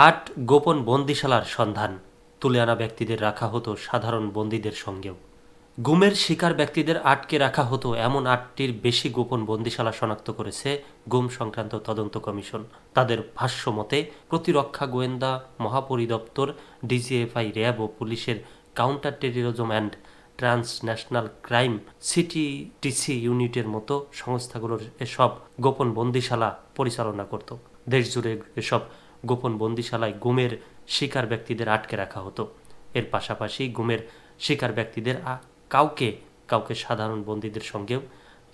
8 গোপন বন্দিশালার সন্ধান, তুলে আনা ব্যক্তিদের রাখা হতো সাধারণ বন্দীদের সঙ্গেও। গুমের শিকার ব্যক্তিদের আটকে রাখা হতো এমন 8টির বেশি গোপন বন্দিশালা শনাক্ত করেছে গুম সংক্রান্ত তদন্ত কমিশন। তাদের ভাষ্য মতে প্রতিরক্ষা গোয়েন্দা মহাপরিদপ্তর, ডিজিএফআই, র্যাব ও পুলিশের counter terrorism and transnational crime CTTC ইউনিটের মতো সংস্থাগুলোর এসব গোপন বন্দিশালা পরিচালনা করত। দেশজুড়ে এসব গোপন বন্দিশালায় গুমের শিকার ব্যক্তিদের আটকে রাখা হতো। এর পাশাপাশি গুমের শিকার ব্যক্তিদের কাউকে কাউকে সাধারণ বন্দীদের সঙ্গেও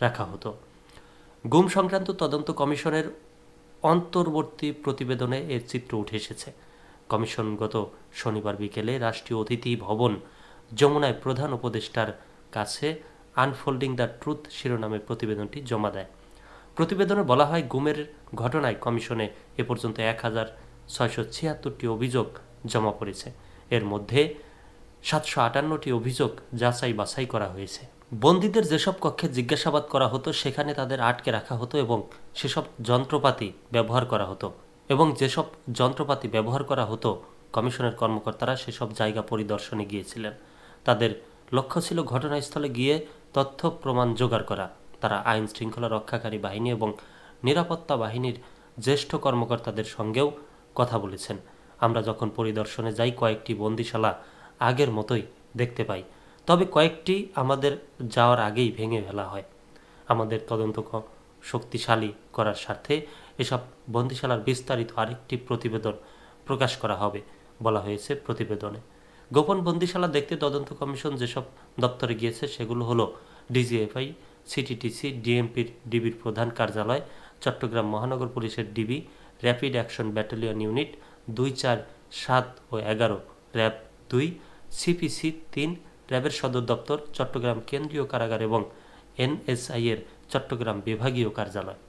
রাখা হতো। গুম সংক্রান্ত তদন্ত কমিশনের অন্তর্বর্তী প্রতিবেদনে এর চিত্র উঠে এসেছে। কমিশন গত শনিবার বিকেলে রাষ্ট্রীয় অতিথি ভবন যমুনায় প্রধান উপদেষ্টার কাছে আনফোল্ডিং দ্য ট্রুথ শিরোনামে প্রতিবেদনটি জমা দেয়। প্রতিবেদনে বলা হয়, গুমের ঘটনায় কমিশনে এ পর্যন্ত 1676টি অভিযোগ জমা পড়েছে। এর মধ্যে 758টি অভিযোগ যাচাই বাছাই করা হয়েছে। বন্দীদের যেসব কক্ষে জিজ্ঞাসাবাদ করা হতো সেখানে তাদের আটকে রাখা হতো এবং যেসব যন্ত্রপাতি ব্যবহার করা হতো কমিশনের কর্মকর্তারা সেসব জায়গা পরিদর্শনে গিয়েছিলেন। তাদের লক্ষ্য ছিল ঘটনাস্থলে গিয়ে তথ্য প্রমাণ জোগাড় করা। তারা আইন শৃঙ্খলা রক্ষাকারী বাহিনী এবং নিরাপত্তা বাহিনীর জ্যেষ্ঠ কর্মকর্তাদের সঙ্গেও কথা বলেছেন। আমরা যখন পরিদর্শনে যাই কয়েকটি বন্দিশালা আগের মতোই দেখতে পাই, তবে কয়েকটি আমাদের যাওয়ার আগেই ভেঙে ফেলা হয়। আমাদের তদন্ত শক্তিশালী করার স্বার্থে এসব বন্দিশালার বিস্তারিত আরেকটি প্রতিবেদন প্রকাশ করা হবে বলা হয়েছে প্রতিবেদনে। গোপন বন্দিশালা দেখতে তদন্ত কমিশন যেসব দপ্তরে গিয়েছে সেগুলো হলো ডিজিএফআই, সিটিটিসি, ডিএমপির ডিবির প্রধান কার্যালয়, চট্টগ্রাম মহানগর পুলিশের DB, rapid action battalion unit 2, 4, 7 ও 11, র্যাব 2, সিপিসি 3, র্যাবের সদর দপ্তর, চট্টগ্রাম কেন্দ্রীয় কারাগার এবং এনএসআই এর চট্টগ্রাম বিভাগীয় কার্যালয়।